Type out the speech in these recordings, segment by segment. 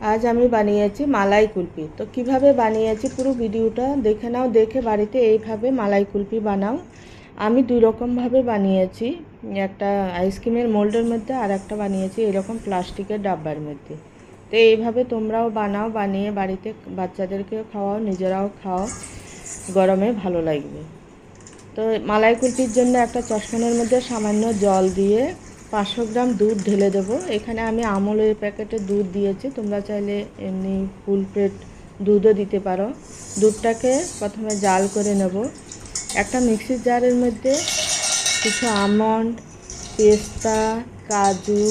আজ আমি বানিয়েছি মালাই কুলফি। তো কিভাবে বানিয়েছি পুরো ভিডিওটা দেখে নাও, দেখে বাড়িতে এইভাবে মালাই কুলফি বানাও। আমি দুই রকমভাবে বানিয়েছি, একটা আইসক্রিমের মোল্ডের মধ্যে আর একটা বানিয়েছি এরকম প্লাস্টিকের ডাব্বার মধ্যে। তো এইভাবে তোমরাও বানাও, বানিয়ে বাড়িতে বাচ্চাদেরকেও খাওয়াও, নিজেরাও খাও, গরমে ভালো লাগবে। তো মালাই কুলফির জন্য একটা চশমানের মধ্যে সামান্য জল দিয়ে 500 গ্রাম দুধ ঢেলে দেবো। এখানে আমি আমুলের প্যাকেটে দুধ দিয়েছি, তোমরা চাইলে এমনি ফুল প্লেট দুধও দিতে পারো। দুধটাকে প্রথমে জাল করে নেব। একটা মিক্সির জারের মধ্যে কিছু আমন্ড, পেস্তা, কাজু,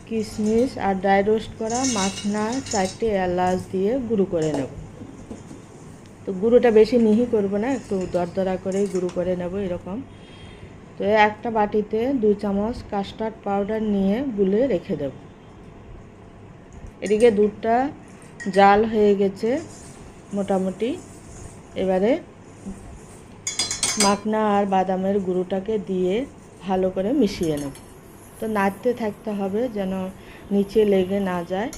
কিশমিশ আর ড্রাই রোস্ট করা মাখনা, 4টে এলাচ দিয়ে গুঁড়ো করে নেব। তো গুঁড়োটা বেশি মিহি করব না, একটু দরদরা করেই গুঁড়ো করে নেব এরকম। তো একটা বাটিতে 2 চামচ কাস্টার্ড পাউডার নিয়ে গুলে রেখে দেব। এদিকে দুধটা জাল হয়ে গেছে মোটামুটি। এবারে মাখনা আর বাদামের গুঁড়োটাকে দিয়ে ভালো করে মিশিয়ে নেব। তো নাড়তে থাকতে হবে যেন নিচে লেগে না যায়।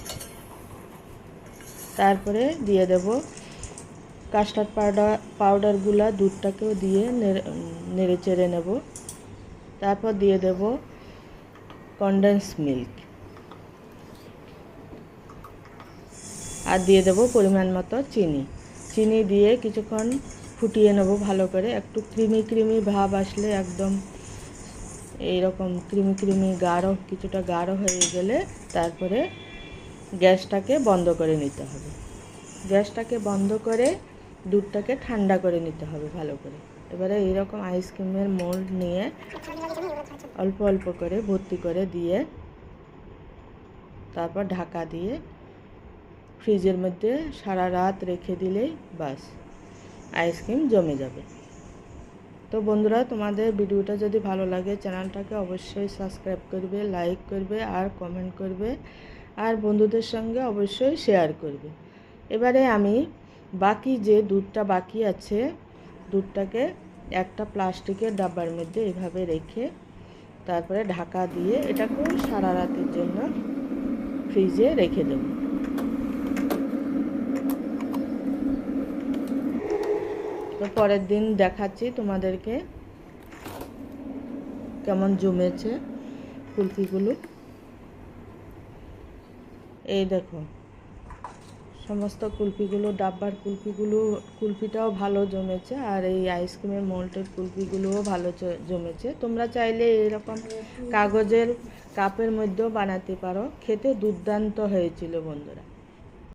তারপরে দিয়ে দেব কাস্টার্ড পাউডারগুলো, দুধটাকেও দিয়ে নেড়ে চেড়ে নেব। তারপর দিয়ে দেব কনডেন্স মিল্ক আর দিয়ে দেব পরিমাণ মতো চিনি দিয়ে কিছুক্ষণ ফুটিয়ে নেব ভালো করে। একটু ক্রিমি ক্রিমি ভাব আসলে, একদম এইরকম ক্রিমি ক্রিমি গাঢ়, কিছুটা গাঢ় হয়ে গেলে তারপরে গ্যাসটাকে বন্ধ করে নিতে হবে। গ্যাসটাকে বন্ধ করে দুধটাকে ঠান্ডা করে নিতে হবে ভালো করে। এবারে এইরকম আইসক্রিমের মোল্ড নিয়ে অল্প অল্প করে ভর্তি করে দিয়ে তারপর ঢাকা দিয়ে ফ্রিজের মধ্যে সারা রাত রেখে দিলেই বাস আইসক্রিম জমে যাবে। তো বন্ধুরা, তোমাদের ভিডিওটা যদি ভালো লাগে চ্যানেলটাকে অবশ্যই সাবস্ক্রাইব করবে, লাইক করবে আর কমেন্ট করবে, আর বন্ধুদের সঙ্গে অবশ্যই শেয়ার করবে। এবারে আমি বাকি যে দুধটা বাকি আছে, দুধটাকে একটা প্লাস্টিকের ডাব্বার মধ্যে এভাবে রেখে তারপরে ঢাকা দিয়ে এটাকেও সারা রাতের জন্য ফ্রিজে রেখে দেব। তো পরের দিন দেখাচ্ছি তোমাদেরকে কেমন জমেছে কুলফিগুলো। এই দেখো সমস্ত কুলফিগুলো, ডাব্বার কুলফিটাও ভালো জমেছে, আর এই আইসক্রিমের মোল্ডের কুলফিগুলোও ভালো জমেছে। তোমরা চাইলে এরকম কাগজের কাপের মধ্যেও বানাতে পারো। খেতে দুর্দান্ত হয়েছিল বন্ধুরা।